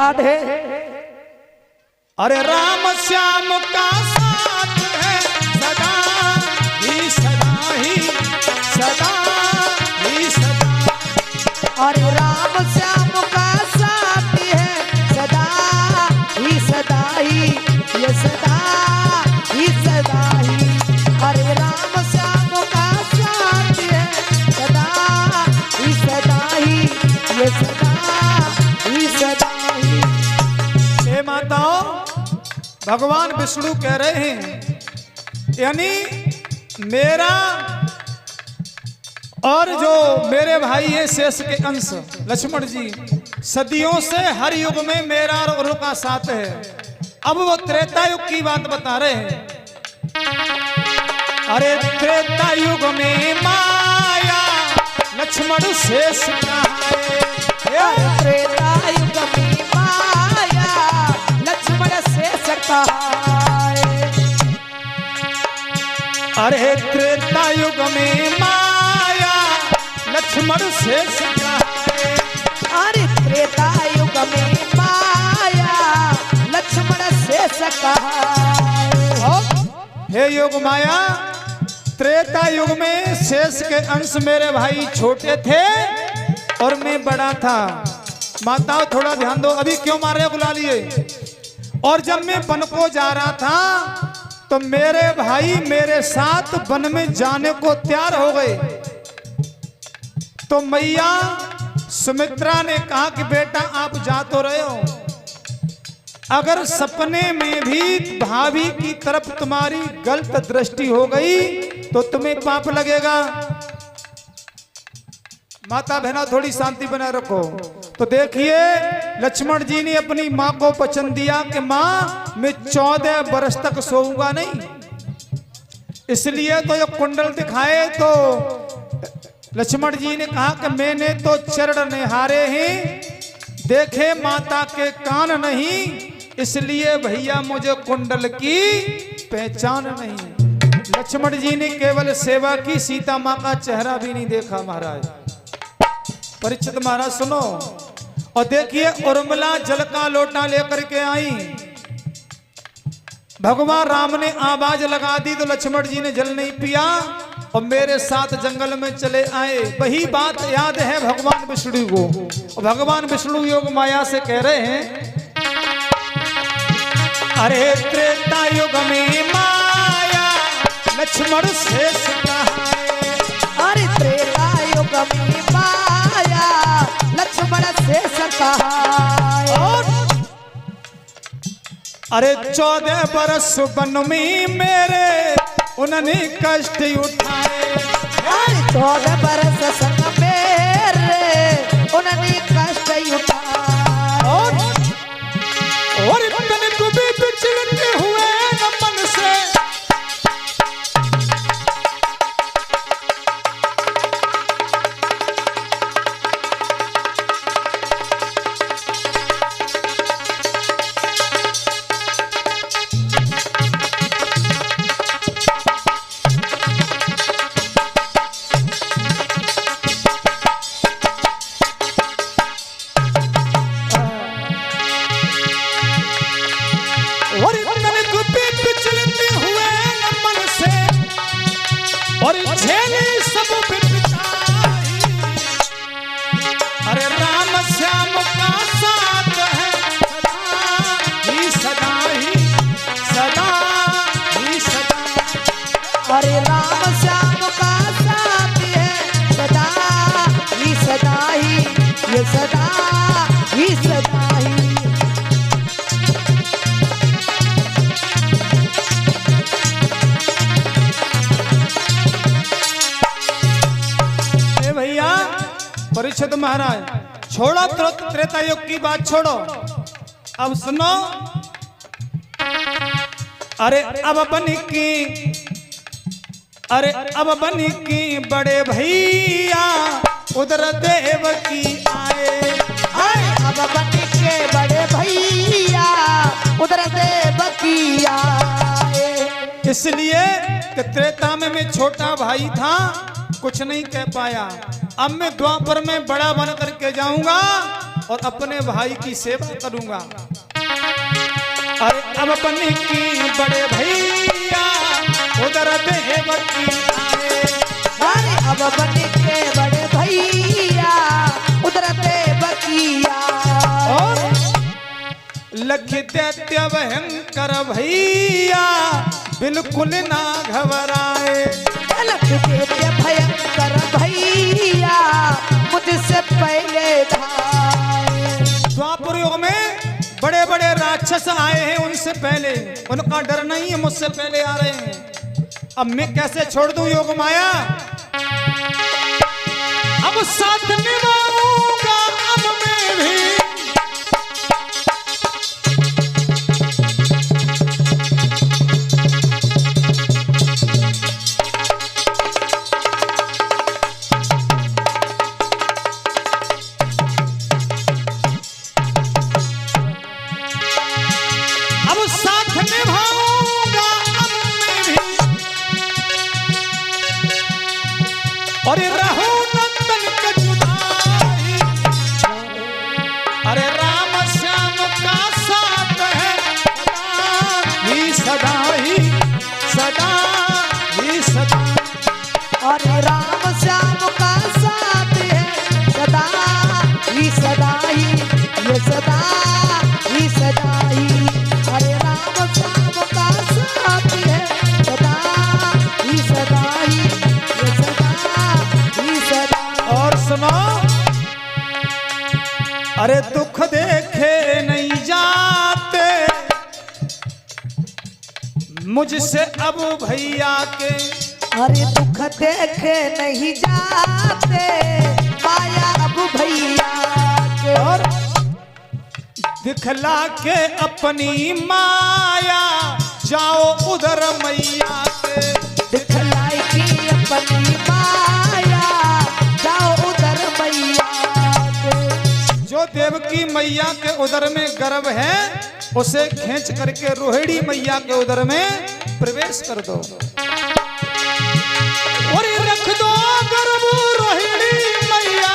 याद है। अरे राम श्याम का साथ है सदा ही सदा ही सदा ही सदा। अरे राम श्याम का साथ है सदा ही सदा ही, ये सदा ही सदा ही। अरे राम श्याम का साथ है सदा ही सदा ही, ये सदा ही सदा ही। हे माताओं, भगवान विष्णु कह रहे हैं, यानी मेरा और जो मेरे भाई हैं शेष के अंश लक्ष्मण जी, सदियों से हर युग में मेरा और उनका साथ है। अब वो त्रेता युग की बात बता रहे हैं। अरे त्रेता युग में माया लक्ष्मण शेष कहाए। त्रेता युग में माया लक्ष्मण शेष कहाए। अरे त्रेता युग में माया लक्ष्मण शेष कहाए। अरे त्रेता युग में माया लक्ष्मण शेष कहाए। हे योग माया, त्रेता युग में शेष के अंश मेरे भाई छोटे थे और मैं बड़ा था। माताओं थोड़ा ध्यान दो, अभी क्यों मार रहे बुला लिए। और जब मैं वन को जा रहा था तो मेरे भाई मेरे साथ वन में जाने को तैयार हो गए। तो मैया सुमित्रा ने कहा कि बेटा आप जा तो रहे हो, अगर सपने में भी भाभी की तरफ तुम्हारी गलत दृष्टि हो गई तो तुम्हें पाप लगेगा। माता बहना थोड़ी शांति बनाए रखो। तो देखिए लक्ष्मण जी ने अपनी माँ को वचन दिया कि माँ मैं 14 वर्ष तक सोऊंगा नहीं। इसलिए तो ये कुंडल दिखाए तो लक्ष्मण जी ने कहा कि मैंने तो चरण निहारे हैं, देखे माता के कान नहीं, इसलिए भैया मुझे कुंडल की पहचान नहीं। लक्ष्मण जी ने केवल सेवा की, सीता माँ का चेहरा भी नहीं देखा महाराज। परीक्षित महाराज सुनो और देखिए, उर्मिला जल का लोटा लेकर के आई। भगवान राम ने आवाज लगा दी तो लक्ष्मण जी ने जल नहीं पिया और मेरे साथ जंगल में चले आए। वही बात याद है भगवान विष्णु को। और भगवान विष्णु योग माया से कह रहे हैं, अरे त्रेता युग में माया लक्ष्मण शेष कहाए। अरे त्रेता युग में माया लक्ष्मण शेष कहाए। अरे 14 बरस वन में मेरे उन्होंने कष्ट उठाए। अरे 14 बरस संग मेरे उन्होंने कष्ट उठाए। और इतने को भी विचलित हुए न मन से, और इतने को भी विचलित हुए न मन से, और झेले सब विपदाई। अरे राम श्याम का साथ है सदा ही सदा ही सदा ही सदा। अरे राम श्याम का साथ है सदा ही सदा ही, ये सदा ही सदा ही। भैया परीक्षित महाराज छोड़ो त्रेता युग की बात छोड़ो, अब सुनो। अरे अब बनी की बड़े भैया उधर देव की आए। अब बनी के बड़े भैया उधर देव की आए। इसलिए कि त्रेता में मैं छोटा भाई था, कुछ नहीं कह पाया। अब मैं द्वापर में बड़ा बन करके जाऊंगा और अपने भाई की सेवा करूंगा। अरे अब बनी की बड़े भैया उधर देवकी आए। अरे अब बने के बड़े भैया उधर देवकिया और लख दैत्य भयंकर भैया बिल्कुल ना घबराए। लख दैत्य भयंकर भैया मुझसे पहले धाए। द्वापर युग में बड़े बड़े राक्षस आए हैं, उनसे पहले उनका डर नहीं है, मुझसे पहले आ रहे हैं। अब मैं कैसे छोड़ दूं योग माया? अब साथ निभाऊंगा अब मैं भी। अब साथ निभाऊंगा अब मैं भी और रहूं नंदन का जुदाई। अरे राम श्याम का साथ है सदा ही सदा ही सदा। अरे राम श्याम का साथ है सदा ही सदा ही ये सदा ही सदा ही। अरे राम श्याम का साथ है सदा ही सदा ही ये सदा ही सदा। और सुनो, अरे दुख देखे नहीं जाते मुझसे अब भैया के। अरे दुख देखे नहीं जाते माया अब भैया के। और दिखला के अपनी माया जाओ उधर मैया के। दिखलाई की अपनी माया जाओ उधर मैया के। जो देवकी मैया के उदर में गर्भ है उसे खींच करके रोहिणी मैया के उदर में प्रवेश कर दो और रख दो गर्भ रोहिणी मैया।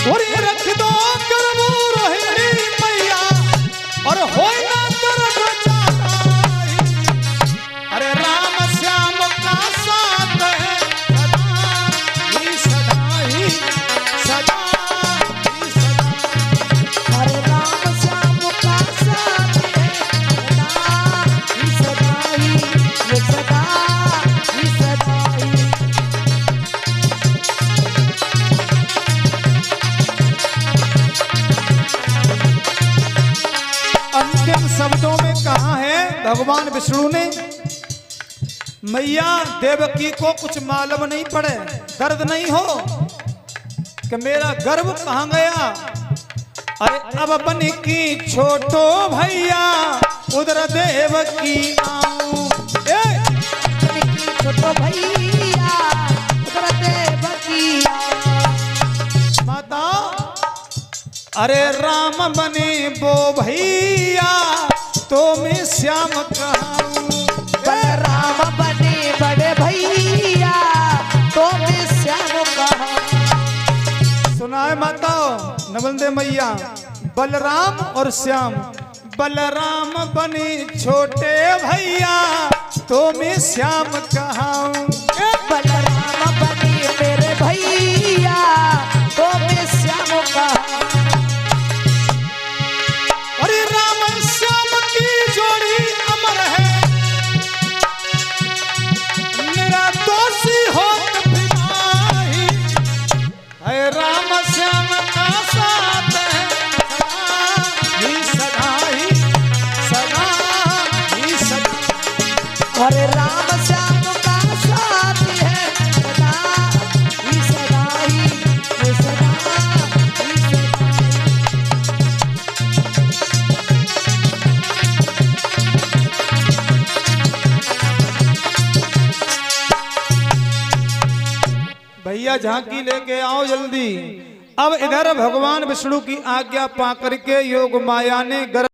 और रख दो गर्भ रोहिणी मैया और होए ना गर्भ जाता। अरे राम श्याम का साथ है सदा ही सदा ही सदा ही सदा। अरे राम श्याम का साथ है सदा ही सदा ही ये सदा ही सदा ही। अंतिम शब्दों में कहा है भगवान विष्णु ने, मैया देवकी को कुछ मालूम नहीं पड़े, दर्द नहीं हो कि मेरा गर्भ कहाँ गया। अरे अब बन की छोटो भैया उधर देवकी आऊं। छोटो भैया उधर देवकिया। माता अरे राम बने वो भैया तो मैं श्याम कहूं। बलराम बने बड़े भैया तो मैं श्याम कहूं। सुना है माता नवलदे मैया, बलराम और श्याम। बलराम बने छोटे भैया तो मैं श्याम कहूं। बलराम बने मेरे भैया तो मैं श्याम कहूं। अरे राम श्याम की जोड़ी अमर है, मेरा दोषी हो कभी। अरे राम श्याम का साथ है सदा ही सदा ही सदा। अरे राम श्याम का साथ है सदा ही सदा ही ये सदा ही सदा। भैया झांकी लेके आओ जल्दी। अब इधर भगवान विष्णु की आज्ञा पा करके योग माया ने